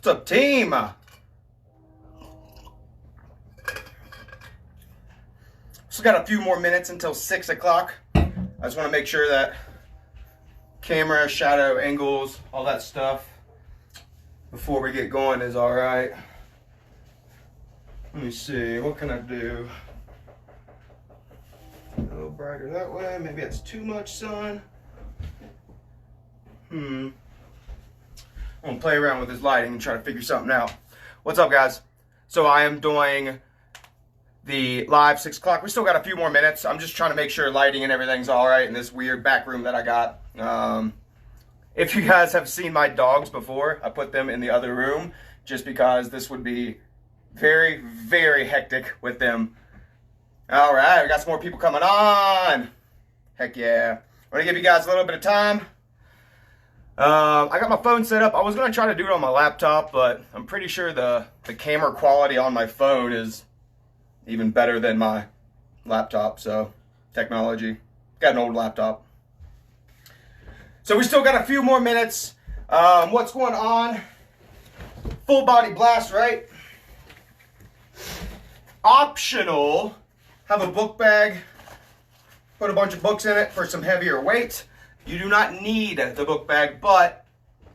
What's up, team? Still got a few more minutes until 6 o'clock. I just want to make sure that camera, shadow, angles, all that stuff before we get going is all right. Let me see, what can I do? A little brighter that way. Maybe that's too much sun. I'm gonna play around with this lighting and try to figure something out. What's up, guys? So I am doing the live 6 o'clock. We still got a few more minutes. I'm just trying to make sure lighting and everything's all right in this weird back room that I got. If you guys have seen my dogs before, I put them in the other room just because this would be very, very hectic with them. All right, we got some more people coming on. Heck yeah. I'm gonna give you guys a little bit of time. I got my phone set up. I was gonna try to do it on my laptop, but I'm pretty sure the camera quality on my phone is even better than my laptop. So technology, got an old laptop. So we still got a few more minutes. What's going on? Full body blast, right? Optional. Have a book bag. Put a bunch of books in it for some heavier weight. You do not need the book bag, but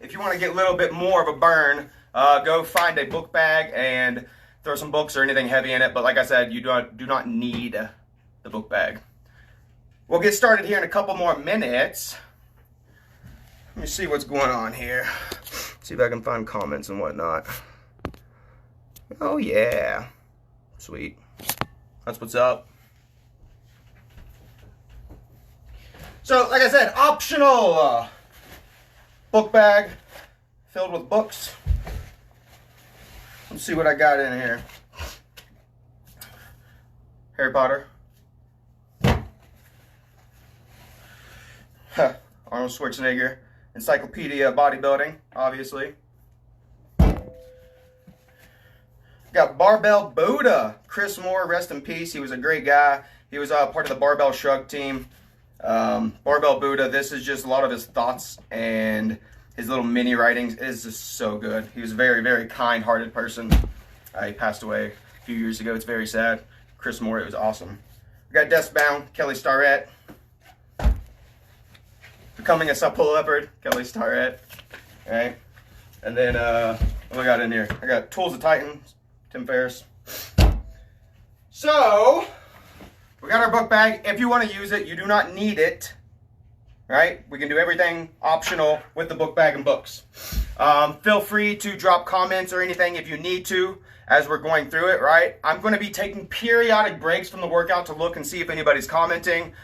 if you want to get a little bit more of a burn, go find a book bag and throw some books or anything heavy in it. But like I said, you do not need the book bag. We'll get started here in a couple more minutes. Let me see what's going on here. See if I can find comments and whatnot. Oh yeah, sweet. That's what's up. So, like I said, optional book bag filled with books. Let's see what I got in here. Harry Potter. Arnold Schwarzenegger. Encyclopedia of Bodybuilding, obviously. Got Barbell Buddha. Chris Moore, rest in peace. He was a great guy. He was part of the Barbell Shrug team. Barbell Buddha, this is just a lot of his thoughts and his little mini writings. It is just so good. He was a very, very kind-hearted person. He passed away a few years ago. It's very sad. Chris Moore, it was awesome. We got Deathbound, Kelly Starrett. Becoming a Supple Leopard, Kelly Starrett. All right. And then, what I got in here? I got Tools of Titans, Tim Ferriss. So, we got our book bag. If you want to use it, you do not need it. Right? We can do everything optional with the book bag and books. Feel free to drop comments or anything if you need to as we're going through it, right? I'm going to be taking periodic breaks from the workout to look and see if anybody's commenting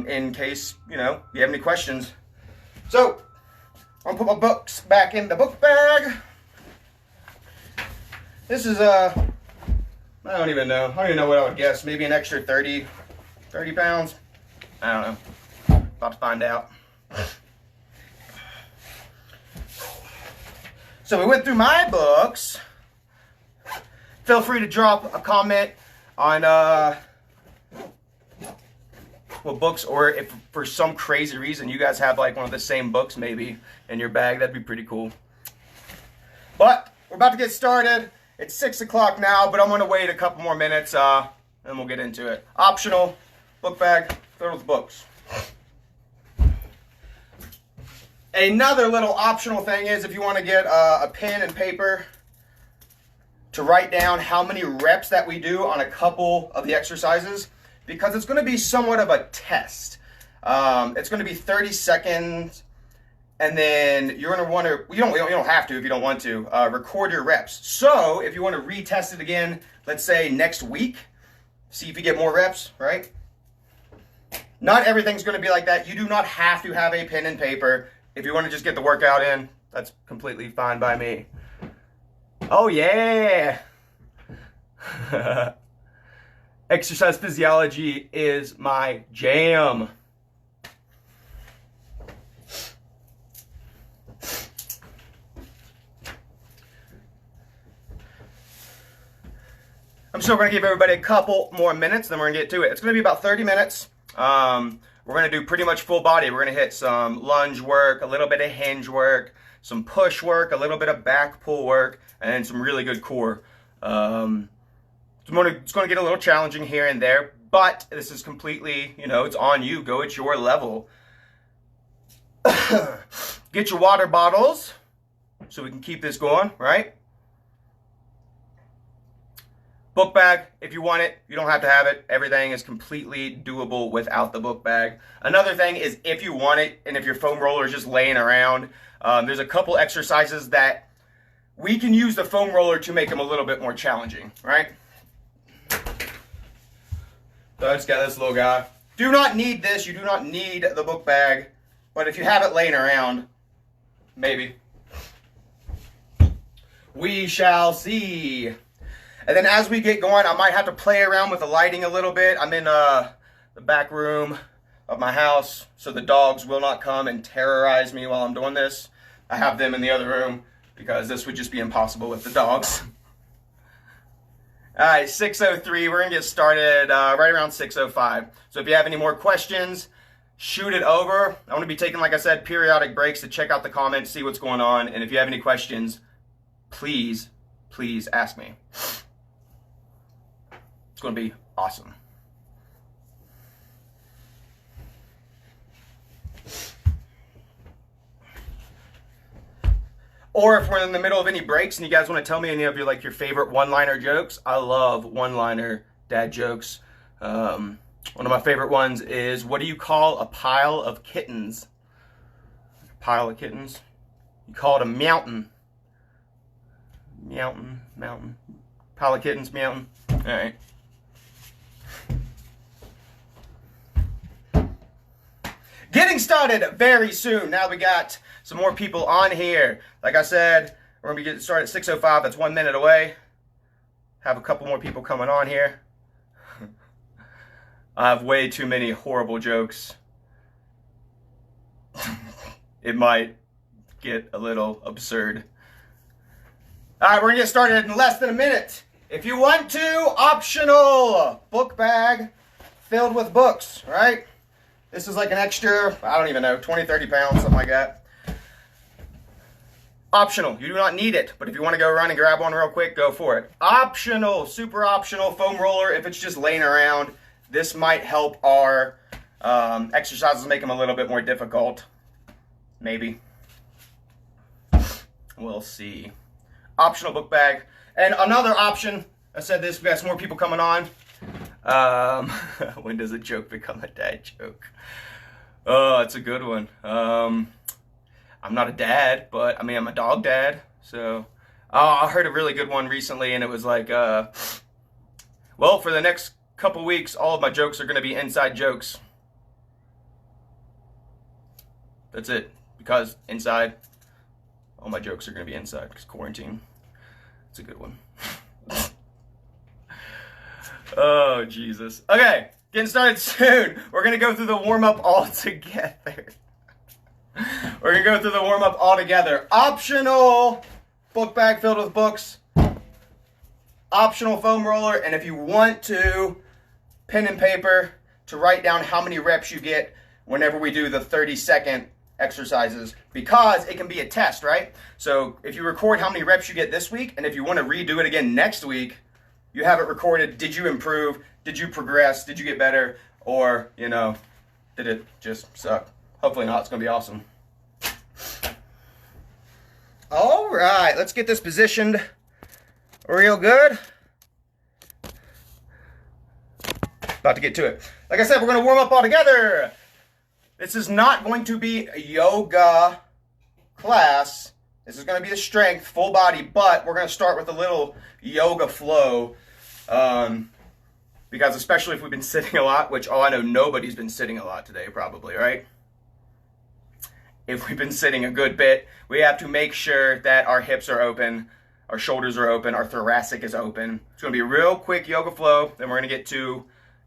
in case, you have any questions. So, I'm going to put my books back in the book bag. This is I don't even know. I don't even know what I would guess. Maybe an extra 30 pounds. I don't know. About to find out. So we went through my books. Feel free to drop a comment on what books, or if for some crazy reason you guys have like one of the same books maybe in your bag, that'd be pretty cool. But we're about to get started. It's 6 o'clock now, but I'm going to wait a couple more minutes, and we'll get into it. Optional, book bag, filled with books. Another little optional thing is if you want to get a pen and paper to write down how many reps that we do on a couple of the exercises, because it's going to be somewhat of a test. It's going to be 30 seconds. And then you're going to want to, you don't have to if you don't want to, record your reps. So if you want to retest it again, let's say next week, see if you get more reps, right? Not everything's going to be like that. You do not have to have a pen and paper. If you want to just get the workout in, that's completely fine by me. Oh yeah! Exercise physiology is my jam. I'm still going to give everybody a couple more minutes, then we're going to get to it. It's going to be about 30 minutes. we're going to do pretty much full body. We're going to hit some lunge work, a little bit of hinge work, some push work, a little bit of back pull work, and some really good core. It's going to get a little challenging here and there, but this is completely, it's on you. Go at your level. Get your water bottles so we can keep this going, right? Book bag, if you want it, you don't have to have it. Everything is completely doable without the book bag. Another thing is if you want it and if your foam roller is just laying around, there's a couple exercises that we can use the foam roller to make them a little bit more challenging, right? So I just got this little guy. Do not need this. You do not need the book bag. But if you have it laying around, maybe. We shall see. And then as we get going, I might have to play around with the lighting a little bit. I'm in the back room of my house, so the dogs will not come and terrorize me while I'm doing this. I have them in the other room because this would just be impossible with the dogs. All right, 6:03. We're going to get started right around 6:05. So if you have any more questions, shoot it over. I want to be taking, like I said, periodic breaks to check out the comments, see what's going on. And if you have any questions, please ask me. It's going to be awesome. Or if we're in the middle of any breaks and you guys want to tell me any of your favorite one-liner jokes, I love one-liner dad jokes. One of my favorite ones is, what do you call a pile of kittens? A pile of kittens? You call it a mountain. Mountain. Pile of kittens, mountain. All right. Getting started very soon. Now we got some more people on here. Like I said, we're going to be getting started at 6:05. That's 1 minute away. Have a couple more people coming on here. I have way too many horrible jokes. It might get a little absurd. All right, we're going to get started in less than a minute. If you want to, optional book bag filled with books, right? This is like an extra, I don't even know, 20, 30 pounds, something like that. Optional. You do not need it, but if you want to go run and grab one real quick, go for it. Optional, super optional foam roller if it's just laying around. This might help our exercises, make them a little bit more difficult. Maybe. We'll see. Optional book bag. And another option, I said this, we got some more people coming on. When does a joke become a dad joke? Oh, it's a good one. I'm not a dad, but I mean, I'm a dog dad. So, I heard a really good one recently, and it was like, well, for the next couple weeks, all of my jokes are going to be inside jokes. That's it. Because inside, all my jokes are going to be inside because quarantine. It's a good one. Oh, Jesus. Okay, getting started soon. We're going to go through the warm-up all together. We're going to go through the warm-up all together. Optional book bag filled with books. Optional foam roller. And if you want to, pen and paper to write down how many reps you get whenever we do the 30-second exercises, because it can be a test, right? So if you record how many reps you get this week, and if you want to redo it again next week, you have it recorded. Did you improve? Did you progress? Did you get better? Or, did it just suck? Hopefully not. It's going to be awesome. All right. Let's get this positioned real good. About to get to it. Like I said, we're going to warm up all together. This is not going to be a yoga class. This is going to be a strength, full body, but we're going to start with a little yoga flow. Because especially if we've been sitting a lot, which, I know nobody's been sitting a lot today, probably, right? If we've been sitting a good bit, we have to make sure that our hips are open, our shoulders are open, our thoracic is open. It's going to be a real quick yoga flow, then we're going to get to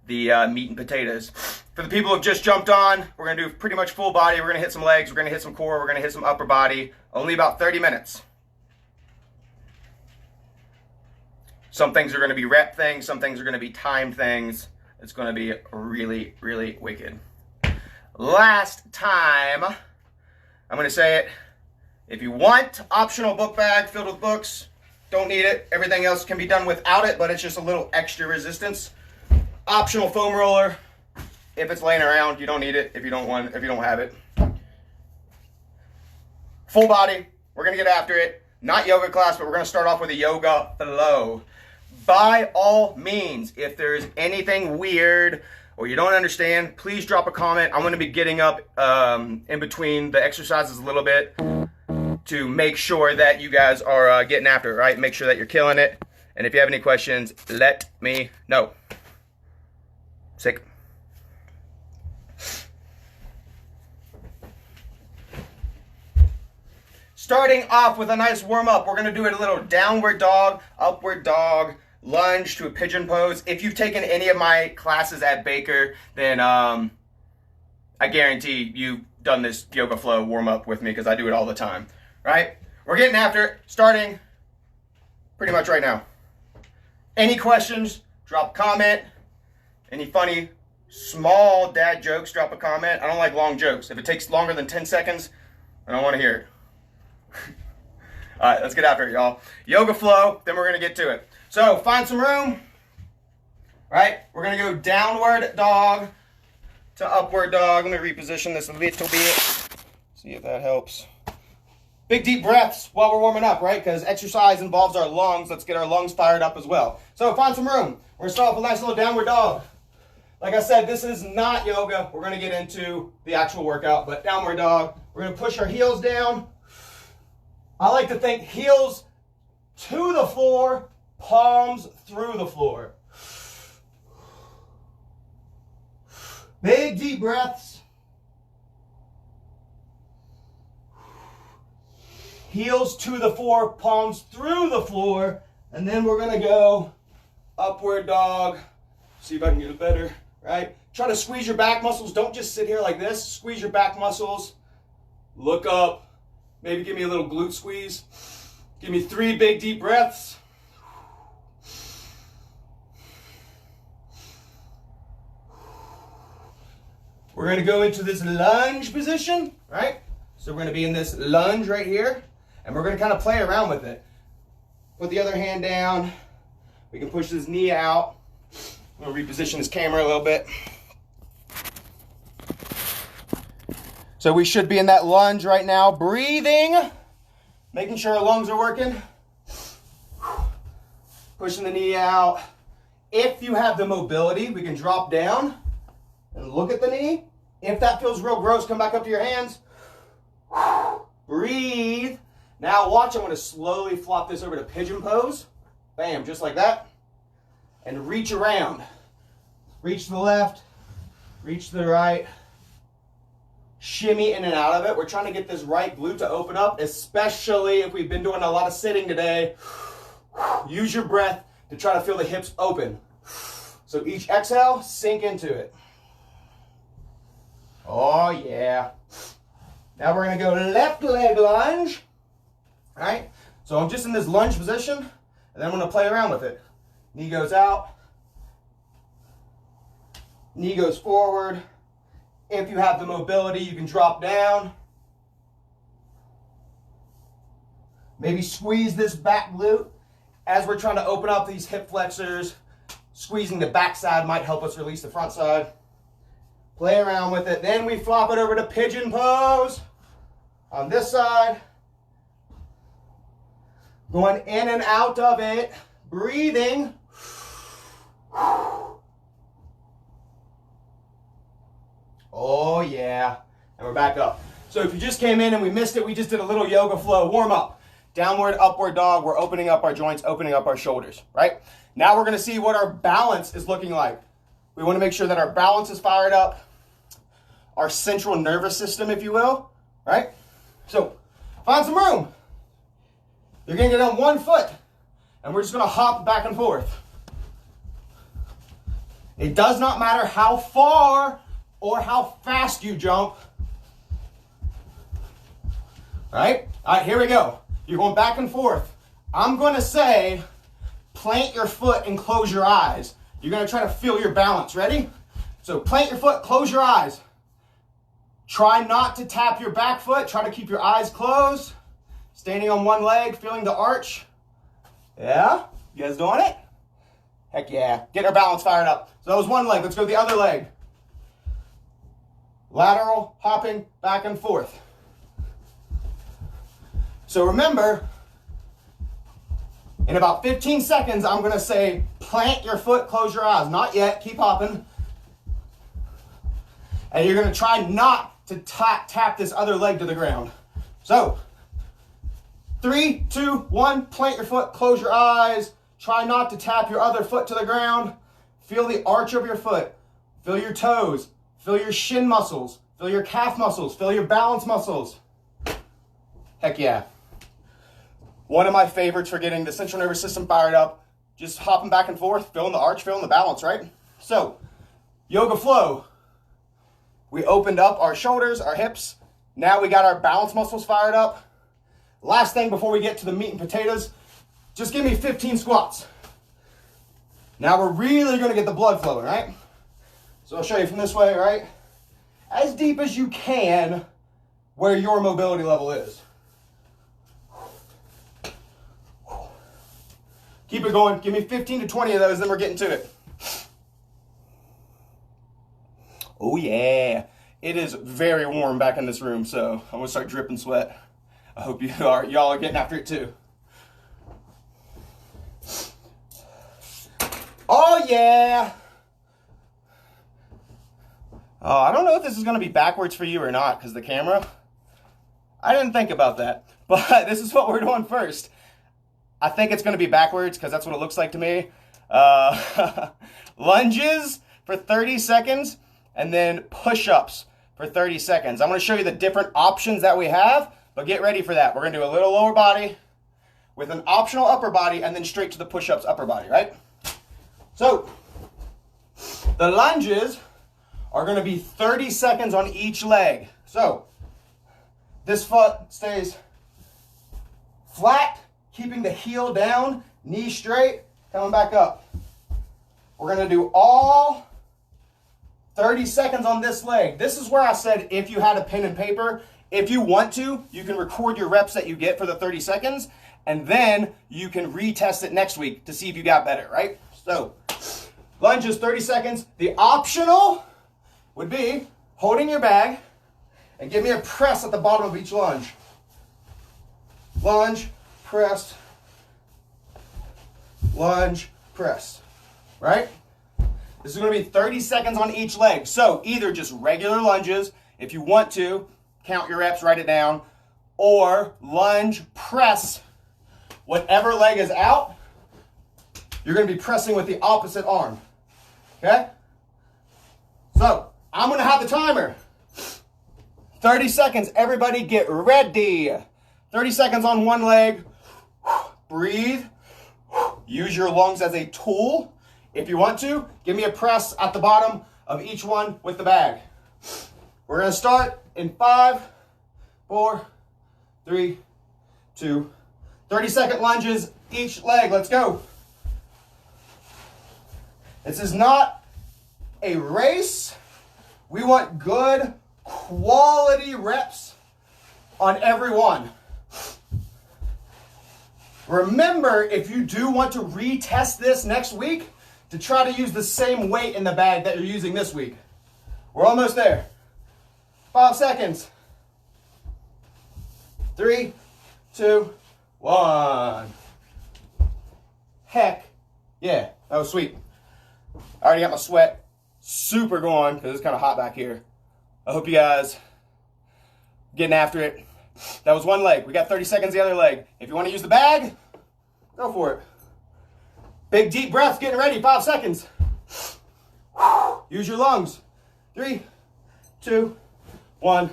the meat and potatoes. For the people who have just jumped on, we're going to do pretty much full body. We're going to hit some legs, we're going to hit some core, we're going to hit some upper body. Only about 30 minutes. Some things are going to be rep things, some things are going to be time things. It's going to be really, really wicked. last time, I'm going to say it. If you want optional book bag filled with books, don't need it. Everything else can be done without it, but it's just a little extra resistance. Optional foam roller. If it's laying around, you don't need it if you don't have it. Full body. We're going to get after it. Not yoga class, but we're going to start off with a yoga flow. By all means, if there's anything weird or you don't understand, please drop a comment. I'm going to be getting up in between the exercises a little bit to make sure that you guys are getting after it, right? Make sure that you're killing it. And if you have any questions, let me know. Sick. Starting off with a nice warm-up, we're going to do a little downward dog, upward dog, lunge to a pigeon pose. If you've taken any of my classes at Baker, then I guarantee you've done this yoga flow warm-up with me because I do it all the time, right? We're getting after it, starting pretty much right now. Any questions, drop a comment. Any funny, small dad jokes, drop a comment. I don't like long jokes. If it takes longer than 10 seconds, I don't want to hear it. All right, let's get after it, y'all. Yoga flow, then we're going to get to it. So find some room, right? We're going to go downward dog to upward dog. Let me reposition this a little bit. See if that helps. Big deep breaths while we're warming up, right? Because exercise involves our lungs. Let's get our lungs fired up as well. So find some room. We're going to start off with a nice little downward dog. Like I said, this is not yoga. We're going to get into the actual workout, but downward dog. We're going to push our heels down. I like to think heels to the floor, palms through the floor. Big deep breaths. Heels to the floor, palms through the floor. And then we're going to go upward dog. See if I can get it better, right? Try to squeeze your back muscles. Don't just sit here like this. Squeeze your back muscles. Look up. Maybe give me a little glute squeeze. Give me 3 big deep breaths. We're going to go into this lunge position, right? So we're going to be in this lunge right here, and we're going to kind of play around with it. Put the other hand down. We can push this knee out. I'm going to reposition this camera a little bit. So we should be in that lunge right now, breathing, making sure our lungs are working. Pushing the knee out. If you have the mobility, we can drop down and look at the knee. If that feels real gross, come back up to your hands. Breathe. Now watch, I'm going to slowly flop this over to pigeon pose. Bam, just like that. And reach around. Reach to the left, reach to the right. Shimmy in and out of it. We're trying to get this right glute to open up, especially if we've been doing a lot of sitting today. Use your breath to try to feel the hips open. So each exhale, sink into it. Oh, yeah. Now we're going to go left leg lunge. All right? So I'm just in this lunge position, and then I'm going to play around with it. Knee goes out. Knee goes forward. If you have the mobility, you can drop down. Maybe squeeze this back glute. As we're trying to open up these hip flexors, squeezing the back side might help us release the front side. Play around with it. Then we flop it over to pigeon pose on this side. Going in and out of it. Breathing. Oh, yeah. And we're back up. So if you just came in and we missed it, we just did a little yoga flow warm up. Downward, upward dog. We're opening up our joints, opening up our shoulders, right? Now we're going to see what our balance is looking like. We want to make sure that our balance is fired up. Our central nervous system, if you will, right? So find some room. You're going to get on one foot, and we're just going to hop back and forth. It does not matter how far or how fast you jump. Right? All right, here we go. You're going back and forth. I'm going to say, plant your foot and close your eyes. You're going to try to feel your balance. Ready? So plant your foot, close your eyes. Try not to tap your back foot. Try to keep your eyes closed. Standing on one leg, feeling the arch. Yeah? You guys doing it? Heck yeah. Get our balance fired up. So that was one leg. Let's go to the other leg. Lateral, hopping, back and forth. So remember, in about 15 seconds, I'm going to say, plant your foot, close your eyes. Not yet. Keep hopping. And you're going to try not to tap this other leg to the ground. So, 3, 2, 1, plant your foot, close your eyes. Try not to tap your other foot to the ground. Feel the arch of your foot. Feel your toes. Feel your shin muscles. Feel your calf muscles. Feel your balance muscles. Heck yeah. One of my favorites for getting the central nervous system fired up. Just hopping back and forth, feeling the arch, feeling the balance, right? So, yoga flow. We opened up our shoulders, our hips. Now we got our balance muscles fired up. Last thing before we get to the meat and potatoes, just give me 15 squats. Now we're really going to get the blood flowing, right? So I'll show you from this way, right? As deep as you can where your mobility level is. Keep it going. Give me 15 to 20 of those, then we're getting to it. Oh yeah. It is very warm back in this room, so I'm going to start dripping sweat. I hope y'all are getting after it too. Oh yeah. Oh, I don't know if this is going to be backwards for you or not because the camera. I didn't think about that, but this is what we're doing first. I think it's going to be backwards because that's what it looks like to me. Lunges for 30 seconds and then push-ups for 30 seconds. I'm going to show you the different options that we have, but get ready for that. We're going to do a little lower body with an optional upper body and then straight to the push-ups upper body, right? So, the lunges are going to be 30 seconds on each leg. So, this foot stays flat, keeping the heel down, knee straight, coming back up. We're going to do all 30 seconds on this leg. This is where I said if you had a pen and paper, if you want to, you can record your reps that you get for the 30 seconds, and then you can retest it next week to see if you got better, right? So, lunges 30 seconds. The optional would be holding your bag and give me a press at the bottom of each lunge. Lunge, press, lunge, press, right? This is going to be 30 seconds on each leg. So either just regular lunges, if you want to, count your reps, write it down, or lunge, press, whatever leg is out, you're going to be pressing with the opposite arm, okay? So I'm going to have the timer. 30 seconds, everybody get ready. 30 seconds on one leg. Breathe. Use your lungs as a tool. If you want to, give me a press at the bottom of each one with the bag. We're going to start in 5, 4, 3, 2, 30-second lunges each leg. Let's go. This is not a race. We want good quality reps on every one. Remember, if you do want to retest this next week, to try to use the same weight in the bag that you're using this week. We're almost there. 5 seconds. 3, 2, 1. Heck yeah, that was sweet. I already got my sweat super going because it's kind of hot back here. I hope you guys getting after it. That was one leg. We got 30 seconds the other leg. If you want to use the bag, go for it. Big deep breaths, getting ready, 5 seconds. Use your lungs. 3, 2, 1.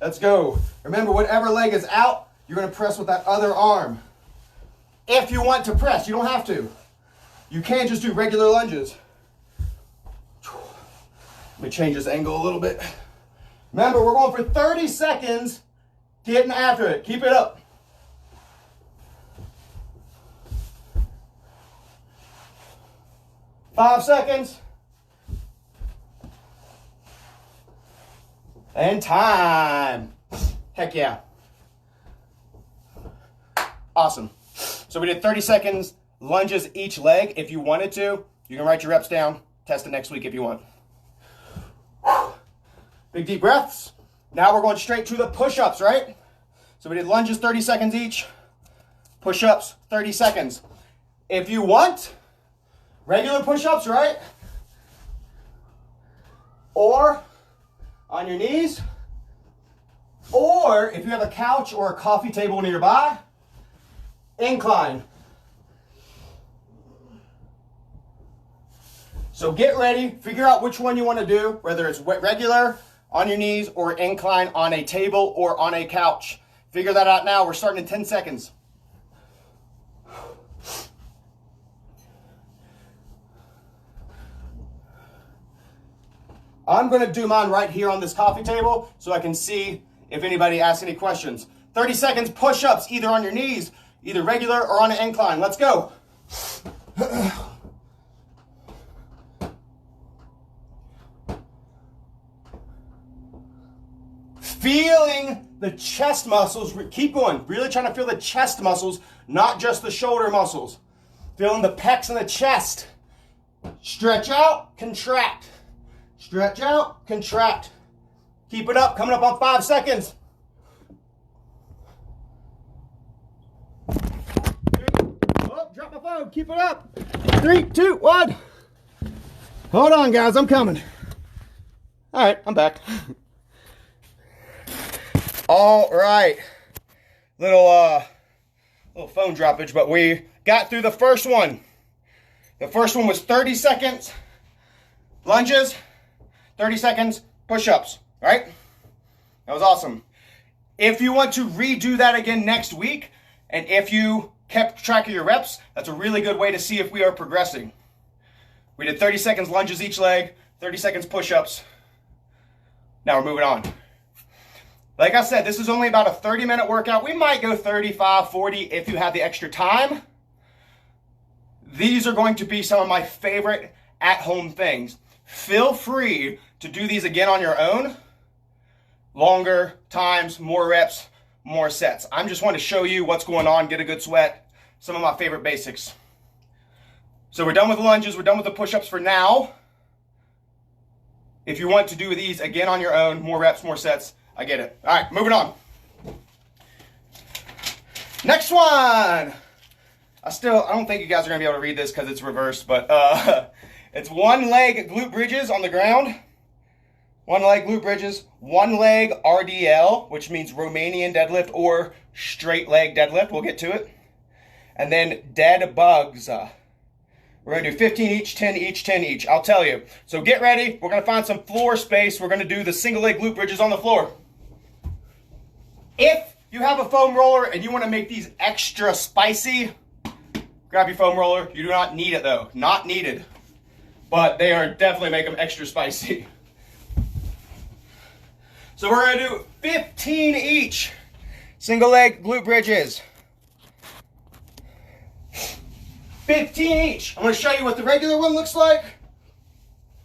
Let's go. Remember, whatever leg is out, you're going to press with that other arm. If you want to press, you don't have to. You can just do regular lunges. Let me change this angle a little bit. Remember, we're going for 30 seconds, getting after it. Keep it up. 5 seconds. And time. Heck yeah. Awesome. So we did 30 seconds lunges each leg. If you wanted to, you can write your reps down. Test it next week if you want. Big deep breaths. Now we're going straight to the push-ups, right? So we did lunges 30 seconds each. Push-ups 30 seconds. If you want, regular push-ups, right? Or on your knees. Or if you have a couch or a coffee table nearby, incline. So get ready, figure out which one you want to do, whether it's regular, on your knees, or incline on a table or on a couch. Figure that out now. We're starting in 10 seconds. I'm going to do mine right here on this coffee table so I can see if anybody asks any questions. 30 seconds push-ups, either on your knees, either regular or on an incline. Let's go. Feeling the chest muscles. Keep going. Really trying to feel the chest muscles, not just the shoulder muscles. Feeling the pecs and the chest. Stretch out, contract. Stretch out, contract. Keep it up. Coming up on 5 seconds. 2, oh, drop my phone. Keep it up. 3, 2, 1. Hold on, guys. I'm coming. All right, I'm back. All right. Little phone droppage, but we got through the first one. The first one was 30 seconds lunges, 30 seconds push-ups, right? That was awesome. If you want to redo that again next week, and if you kept track of your reps, that's a really good way to see if we are progressing. We did 30 seconds lunges each leg, 30 seconds push-ups. Now we're moving on. Like I said, this is only about a 30-minute workout. We might go 35, 40 if you have the extra time. These are going to be some of my favorite at-home things. Feel free to do these again on your own. Longer times, more reps, more sets. I just want to show you what's going on, get a good sweat, some of my favorite basics. So we're done with the lunges, we're done with the push-ups for now. If you want to do these again on your own, more reps, more sets, I get it. All right, moving on. Next one. I don't think you guys are going to be able to read this because it's reversed, but it's one leg glute bridges on the ground. One leg glute bridges, one leg RDL, which means Romanian deadlift or straight leg deadlift. We'll get to it. And then dead bugs. We're going to do 15 each, 10 each, 10 each. I'll tell you. So get ready. We're going to find some floor space. We're going to do the single leg glute bridges on the floor. If you have a foam roller and you want to make these extra spicy, grab your foam roller. You do not need it though. Not needed. But they are definitely make them extra spicy. So we're going to do 15 each. Single leg glute bridges. 15 each. I'm going to show you what the regular one looks like.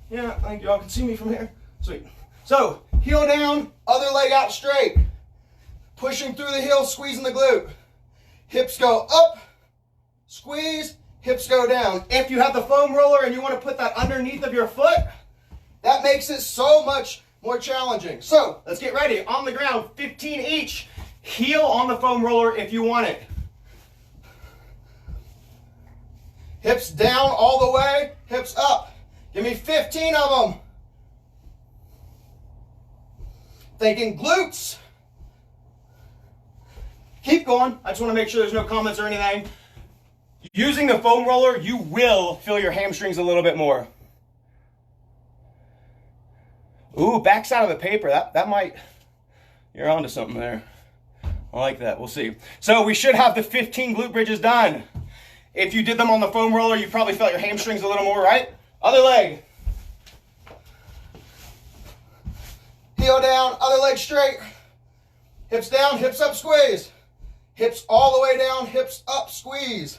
Yeah, I think y'all can see me from here. Sweet. So, heel down, other leg out straight. Pushing through the heel, squeezing the glute. Hips go up, squeeze, hips go down. If you have the foam roller and you want to put that underneath of your foot, that makes it so much more challenging. So, let's get ready. On the ground, 15 each. Heel on the foam roller if you want it. Hips down all the way, hips up. Give me 15 of them. Thinking glutes. Keep going. I just want to make sure there's no comments or anything. Using the foam roller, you will feel your hamstrings a little bit more. Ooh, backside of the paper. That might, you're onto something there. I like that. We'll see. So we should have the 15 glute bridges done. If you did them on the foam roller, you probably felt your hamstrings a little more, right? Other leg. Heel down, other leg straight. Hips down, hips up, squeeze. Hips all the way down, hips up, squeeze.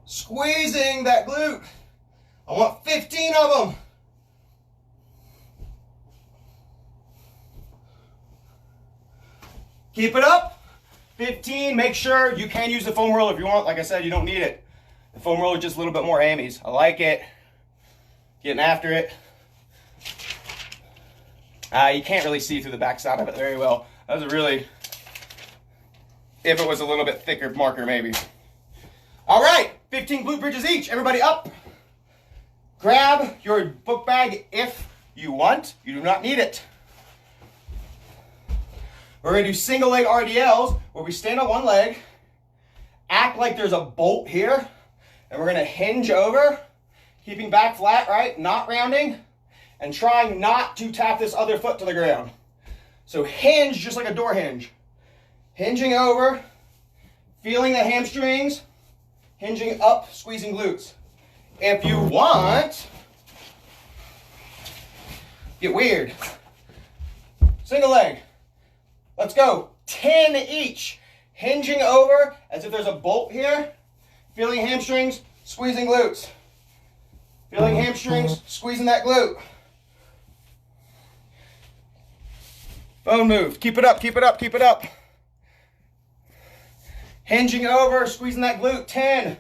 Squeezing that glute. I want 15 of them. Keep it up. 15. Make sure you can use the foam roller if you want. Like I said, you don't need it. The foam roller is just a little bit more ammies. I like it. Getting after it. You can't really see through the backside of it very well. That was a really, if it was a little bit thicker marker maybe. All right, 15 glute bridges each. Everybody up. Grab your book bag if you want. You do not need it. We're going to do single leg RDLs where we stand on one leg, act like there's a bolt here, and we're going to hinge over, keeping back flat, right? Not rounding, and trying not to tap this other foot to the ground. So hinge just like a door hinge. Hinging over, feeling the hamstrings, hinging up, squeezing glutes. If you want, get weird. Single leg. Let's go. 10 each. Hinging over as if there's a bolt here. Feeling hamstrings, squeezing glutes. Feeling hamstrings, squeezing that glute. Bone move. Keep it up, keep it up, keep it up. Hinging over, squeezing that glute. 10.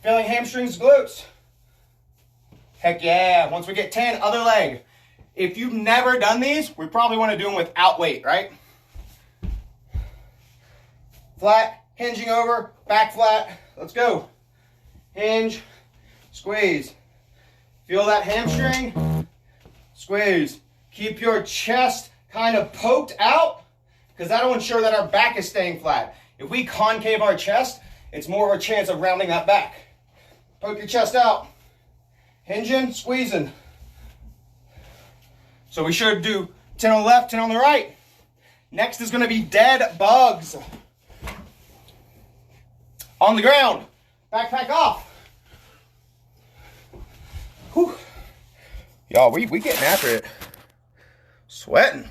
Feeling hamstrings, glutes. Heck yeah. Once we get 10, other leg. If you've never done these, we probably want to do them without weight, right? Flat, hinging over, back flat. Let's go. Hinge, squeeze. Feel that hamstring, squeeze. Keep your chest kind of poked out because that'll ensure that our back is staying flat. If we concave our chest, it's more of a chance of rounding that back. Poke your chest out. Hinging, squeezing. So we should do 10 on the left, 10 on the right. Next is going to be dead bugs. On the ground. Backpack off. Whew. Y'all, we getting after it. Sweating.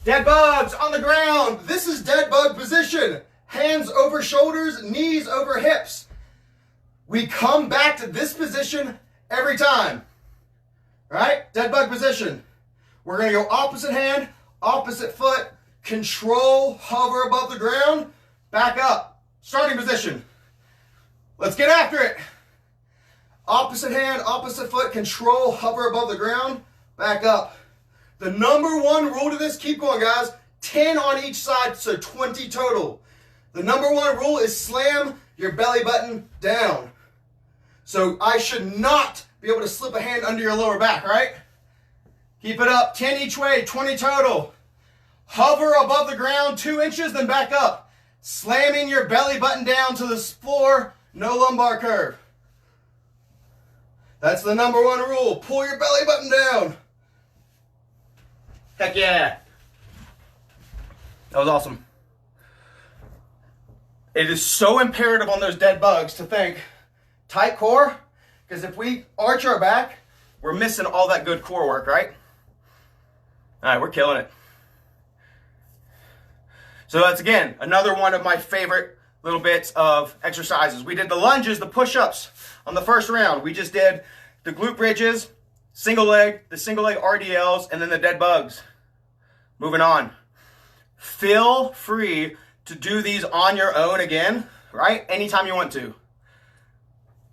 Dead bugs on the ground. This is dead bug position. Hands over shoulders, knees over hips. We come back to this position every time. All right, dead bug position. We're gonna go opposite hand, opposite foot, control, hover above the ground, back up. Starting position. Let's get after it. Opposite hand, opposite foot, control, hover above the ground, back up. The number one rule to this, keep going guys, 10 on each side, so 20 total. The number one rule is slam your belly button down. So I should not be able to slip a hand under your lower back, right? Keep it up, 10 each way, 20 total. Hover above the ground 2 inches, then back up. Slamming your belly button down to the floor, no lumbar curve. That's the number one rule. Pull your belly button down. Heck yeah. That was awesome. It is so imperative on those dead bugs to think tight core, because if we arch our back, we're missing all that good core work, right? All right, we're killing it. So that's, again, another one of my favorite little bits of exercises. We did the lunges, the push-ups on the first round. We just did the glute bridges, single leg, the single leg RDLs, and then the dead bugs. Moving on. Feel free to do these on your own again, right? Anytime you want to.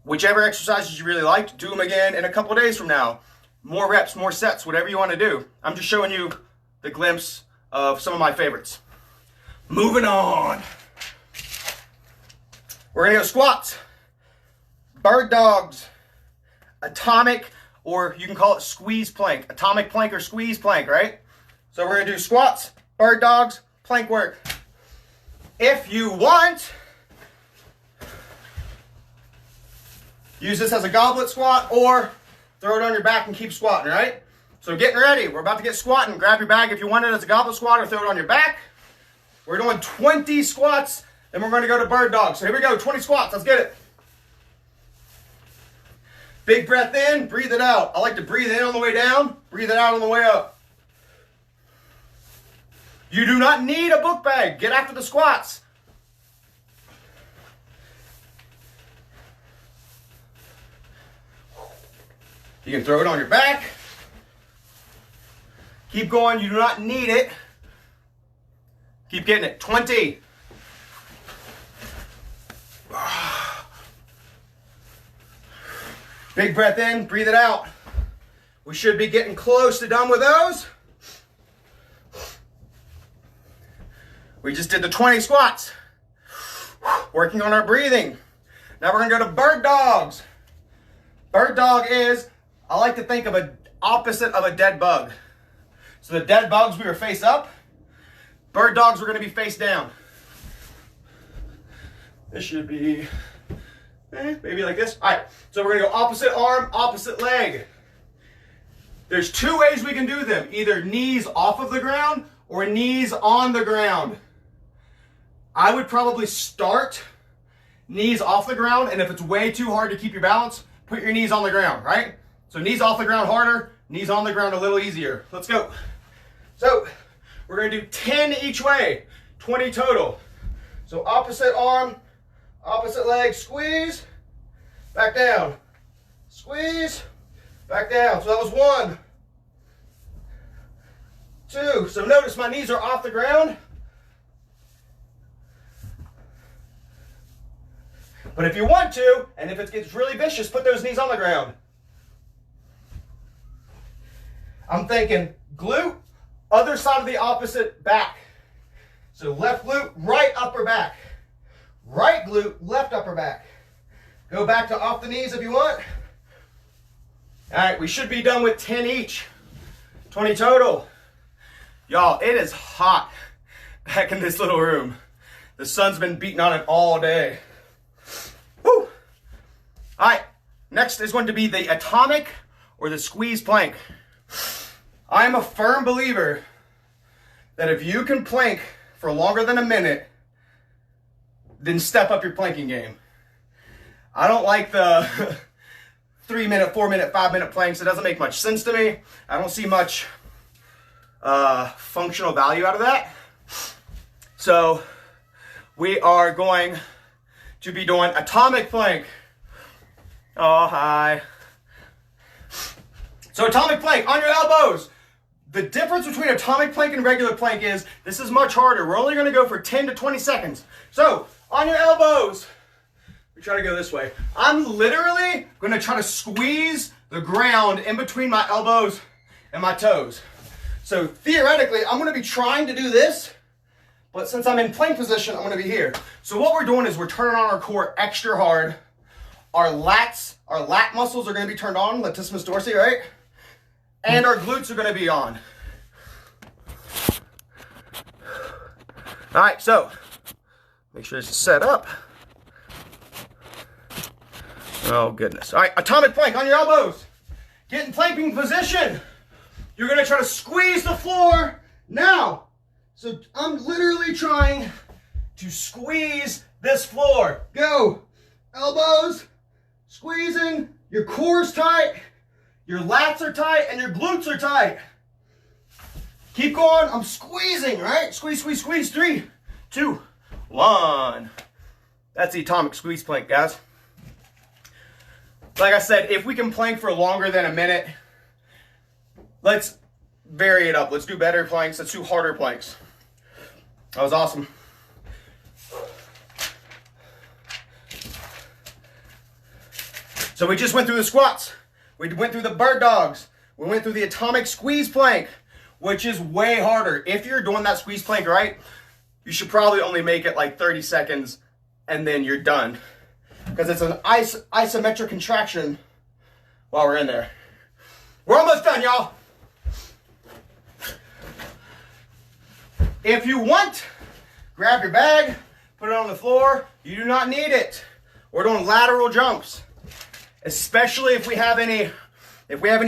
Whichever exercises you really liked, do them again in a couple of days from now. More reps, more sets, whatever you want to do. I'm just showing you the glimpse of some of my favorites. Moving on. We're going to go squats, bird dogs, atomic, or you can call it squeeze plank. Atomic plank or squeeze plank, right? So we're going to do squats, bird dogs, plank work. If you want, use this as a goblet squat or throw it on your back and keep squatting, right? So getting ready. We're about to get squatting. Grab your bag if you want it as a goblet squat or throw it on your back. We're doing 20 squats, then we're going to go to bird dog. So here we go, 20 squats. Let's get it. Big breath in, breathe it out. I like to breathe in on the way down, breathe it out on the way up. You do not need a book bag. Get after the squats. You can throw it on your back. Keep going. You do not need it. Keep getting it. 20. Big breath in, breathe it out. We should be getting close to done with those. We just did the 20 squats. Working on our breathing. Now we're gonna go to bird dogs. Bird dog is, I like to think of an opposite of a dead bug. So the dead bugs, we were face up. Bird dogs, we're gonna be face down. This should be maybe like this. All right, so we're gonna go opposite arm, opposite leg. There's two ways we can do them. Either knees off of the ground or knees on the ground. I would probably start knees off the ground, and if it's way too hard to keep your balance, put your knees on the ground, right? So knees off the ground harder, knees on the ground a little easier. Let's go. So we're gonna do 10 each way, 20 total. So opposite arm, opposite leg, squeeze, back down, squeeze, back down. So that was 1, 2. So notice my knees are off the ground. But if you want to, and if it gets really vicious, put those knees on the ground. I'm thinking glute, other side of the opposite back. So left glute, right upper back. Right glute, left upper back. Go back to off the knees if you want. All right, we should be done with 10 each. 20 total. Y'all, it is hot back in this little room. The sun's been beating on it all day. Woo! All right, next is going to be the atomic or the squeeze plank. I am a firm believer that if you can plank for longer than a minute, then step up your planking game. I don't like the 3-minute, 4-minute, 5-minute planks. It doesn't make much sense to me. I don't see much functional value out of that. So we are going to be doing atomic plank. Oh, hi. So atomic plank on your elbows. The difference between atomic plank and regular plank is this is much harder. We're only going to go for 10 to 20 seconds. So on your elbows, we try to go this way. I'm literally going to try to squeeze the ground in between my elbows and my toes. So theoretically, I'm going to be trying to do this, but since I'm in plank position, I'm going to be here. So what we're doing is we're turning on our core extra hard. Our lats, our lat muscles are going to be turned on, latissimus dorsi, right? And our glutes are going to be on. All right, so make sure this is set up. Oh, goodness. All right, atomic plank on your elbows. Get in planking position. You're going to try to squeeze the floor now. So I'm literally trying to squeeze this floor. Go. Elbows, squeezing. Your core's tight. Your lats are tight and your glutes are tight. Keep going. I'm squeezing, right? Squeeze, squeeze, squeeze. 3, 2, 1. That's the atomic squeeze plank, guys. Like I said, if we can plank for longer than a minute, let's vary it up. Let's do better planks. Let's do harder planks. That was awesome. So we just went through the squats. We went through the bird dogs. We went through the atomic squeeze plank, which is way harder. If you're doing that squeeze plank right, you should probably only make it like 30 seconds and then you're done. Because it's an isometric contraction while we're in there. We're almost done, y'all. If you want, grab your bag, put it on the floor. You do not need it. We're doing lateral jumps. Especially if we have any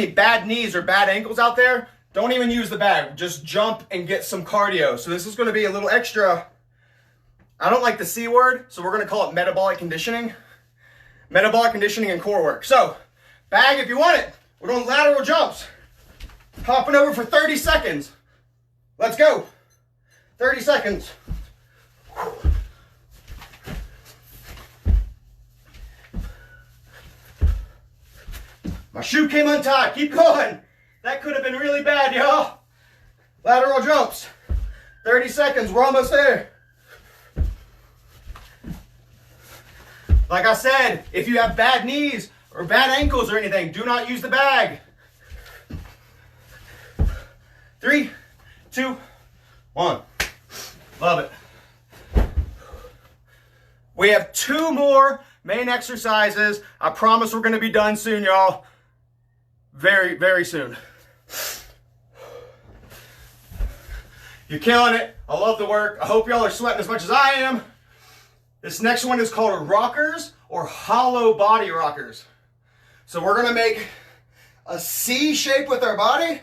bad knees or bad ankles out there, don't even use the bag. Just jump and get some cardio. So this is going to be a little extra. I don't like the C word, so we're going to call it metabolic conditioning. Metabolic conditioning and core work. So, bag if you want it. We're doing lateral jumps. Hopping over for 30 seconds. Let's go. 30 seconds. My shoe came untied. Keep going. That could have been really bad, y'all. Lateral jumps. 30 seconds, we're almost there. Like I said, if you have bad knees or bad ankles or anything, do not use the bag. 3, 2, 1. Love it. We have 2 more main exercises. I promise we're going to be done soon, y'all. Very, very soon. You're killing it. I love the work. I hope y'all are sweating as much as I am. This next one is called rockers or hollow body rockers. So we're going to make a C shape with our body,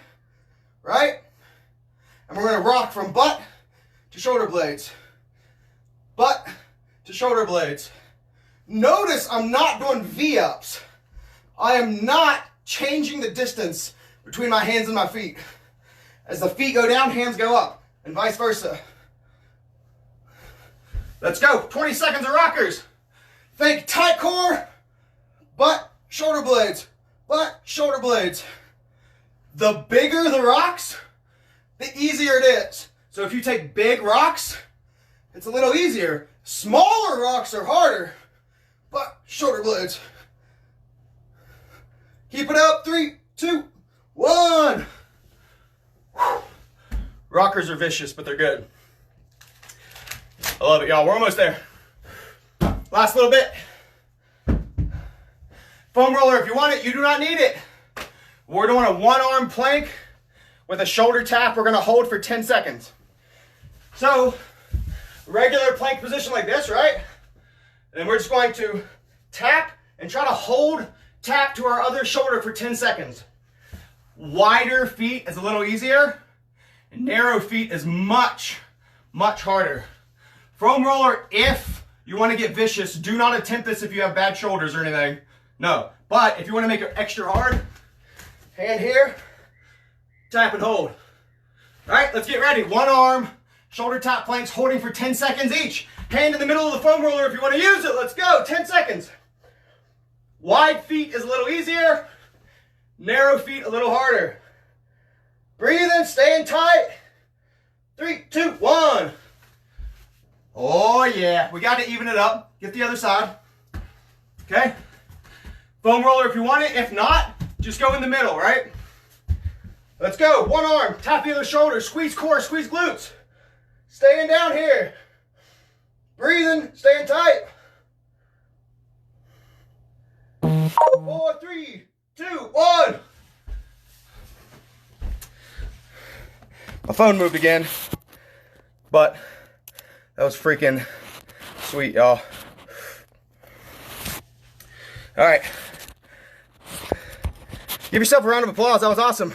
right? And we're going to rock from butt to shoulder blades. Butt to shoulder blades. Notice I'm not doing V-ups. I am not changing the distance between my hands and my feet. As the feet go down, hands go up, and vice versa. Let's go. 20 seconds of rockers. Think tight core, butt, shoulder blades, butt, shoulder blades. The bigger the rocks, the easier it is. So if you take big rocks, it's a little easier. Smaller rocks are harder, butt, shoulder blades. Keep it up. 3, 2, 1. Rockers are vicious, but they're good. I love it, y'all. We're almost there. Last little bit. Foam roller, if you want it, you do not need it. We're doing a 1-arm plank with a shoulder tap. We're going to hold for 10 seconds. So, regular plank position like this, right? And we're just going to tap and try to hold, tap to our other shoulder for 10 seconds. Wider feet is a little easier. Narrow feet is much, much harder. Foam roller, if you want to get vicious, do not attempt this if you have bad shoulders or anything. No. But if you want to make it extra hard, hand here, tap and hold. All right, let's get ready. 1 arm, shoulder tap planks, holding for 10 seconds each. Hand in the middle of the foam roller if you want to use it. Let's go. 10 seconds. Wide feet is a little easier. Narrow feet a little harder. Breathing, staying tight. 3, 2, 1. Oh yeah, we got to even it up. Get the other side. Okay? Foam roller if you want it. If not, just go in the middle, right? Let's go. 1 arm, tap the other shoulder, squeeze core, squeeze glutes. Staying down here. Breathing, staying tight. 4, 3, 2, 1. My phone moved again, but that was freaking sweet, y'all. All right. Give yourself a round of applause. That was awesome.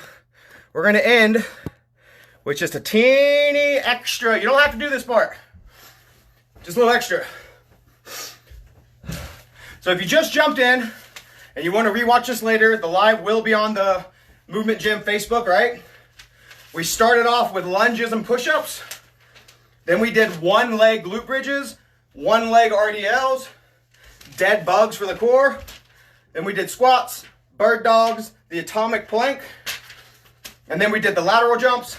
We're going to end with just a teeny extra. You don't have to do this part. Just a little extra. So if you just jumped in and you want to rewatch this later, the live will be on the Movement Gym Facebook, right? We started off with lunges and push-ups. Then we did 1 leg glute bridges, 1 leg RDLs, dead bugs for the core. Then we did squats, bird dogs, the atomic plank. And then we did the lateral jumps,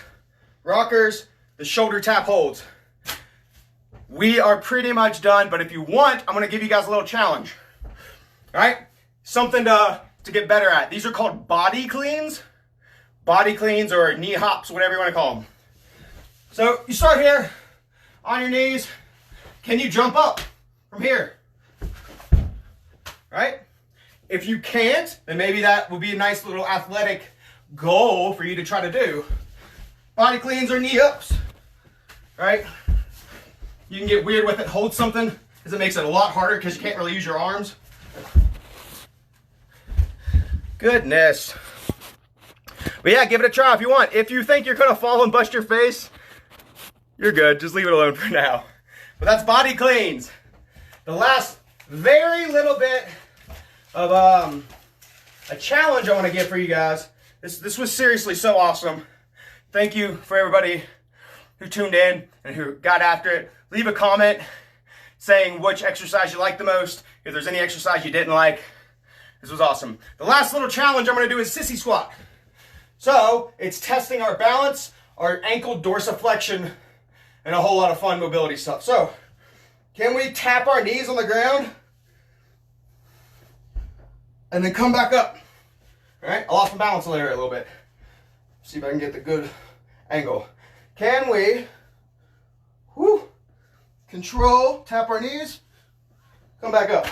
rockers, the shoulder tap holds. We are pretty much done, but if you want, I'm going to give you guys a little challenge. All right? Something to get better at. These are called body cleans. Body cleans or knee hops, whatever you want to call them. So you start here on your knees. Can you jump up from here? Right? If you can't, then maybe that would be a nice little athletic goal for you to try to do. Body cleans or knee ups. Right? You can get weird with it. Hold something because it makes it a lot harder because you can't really use your arms. Goodness. But yeah, give it a try if you want. If you think you're going to fall and bust your face, you're good. Just leave it alone for now. But that's body cleans. The last very little bit of a challenge I want to give for you guys. This was seriously so awesome. Thank you for everybody who tuned in and who got after it. Leave a comment saying which exercise you liked the most. If there's any exercise you didn't like. This was awesome. The last little challenge I'm going to do is sissy squat. So, it's testing our balance, our ankle dorsiflexion and a whole lot of fun mobility stuff. So, can we tap our knees on the ground and then come back up? All right, I lost my balance there a little bit. See if I can get the good angle. Can we, control, tap our knees, come back up.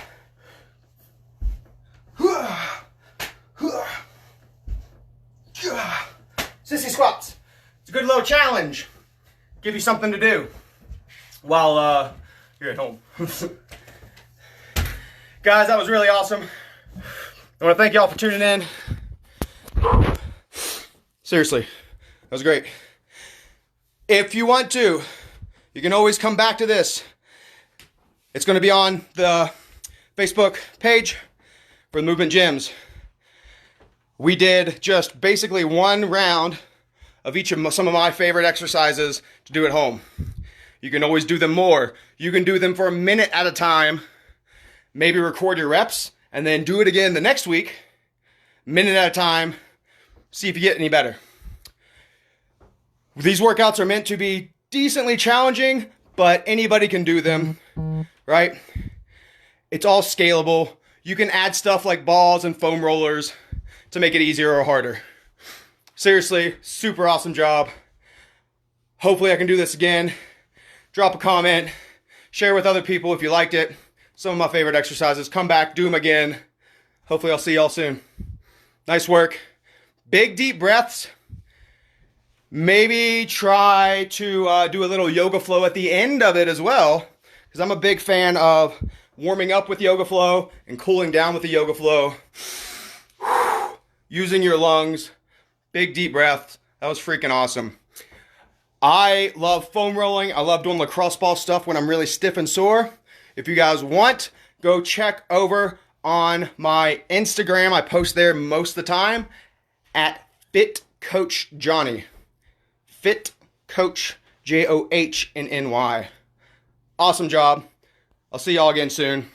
Sissy squats. It's a good little challenge. Give you something to do while you're at home. Guys, that was really awesome. I want to thank y'all for tuning in. Seriously, that was great. If you want to, you can always come back to this. It's going to be on the Facebook page for the Movement Gyms. We did just basically one round of each of some of my favorite exercises to do at home. You can always do them more. You can do them for a minute at a time. Maybe record your reps and then do it again the next week, minute at a time. See if you get any better. These workouts are meant to be decently challenging, but anybody can do them, right? It's all scalable. You can add stuff like balls and foam rollers to make it easier or harder. Seriously, super awesome job. Hopefully I can do this again. Drop a comment, share with other people if you liked it. Some of my favorite exercises. Come back, do them again. Hopefully I'll see y'all soon. Nice work. Big deep breaths. Maybe try to do a little yoga flow at the end of it as well, because I'm a big fan of warming up with yoga flow and cooling down with the yoga flow. Using your lungs, big deep breaths. That was freaking awesome. I love foam rolling. I love doing lacrosse ball stuff when I'm really stiff and sore. If you guys want, go check over on my Instagram. I post there most of the time at Fit Coach Johnny. Fit Coach Johnnny. Awesome job. I'll see y'all again soon.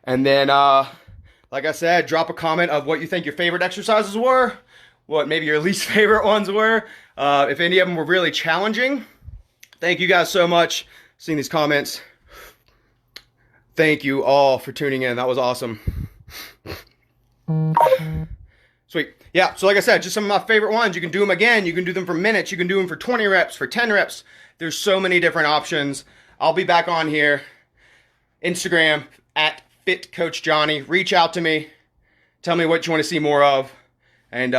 And then, like I said, drop a comment of what you think your favorite exercises were, what maybe your least favorite ones were. If any of them were really challenging. Thank you guys so much for seeing these comments. Thank you all for tuning in. That was awesome. Sweet. Yeah, so like I said, just some of my favorite ones. You can do them again. You can do them for minutes. You can do them for 20 reps, for 10 reps. There's so many different options. I'll be back on here. Instagram at Fit Coach Johnny. Reach out to me. Tell me what you want to see more of. And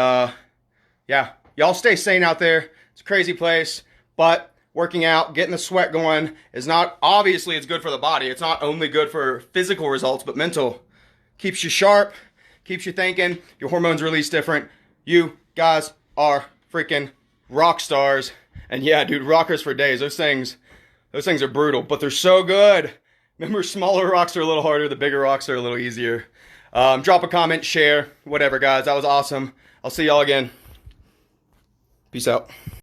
yeah, y'all stay sane out there. It's a crazy place. But working out, getting the sweat going is not, obviously it's good for the body. It's not only good for physical results, but mental. Keeps you sharp. Keeps you thinking. Your hormones release different. You guys are freaking rock stars. And yeah, dude, rockers for days. Those things are brutal, but they're so good. Remember, smaller rocks are a little harder. The bigger rocks are a little easier. Drop a comment, share, whatever, guys. That was awesome. I'll see y'all again. Peace out.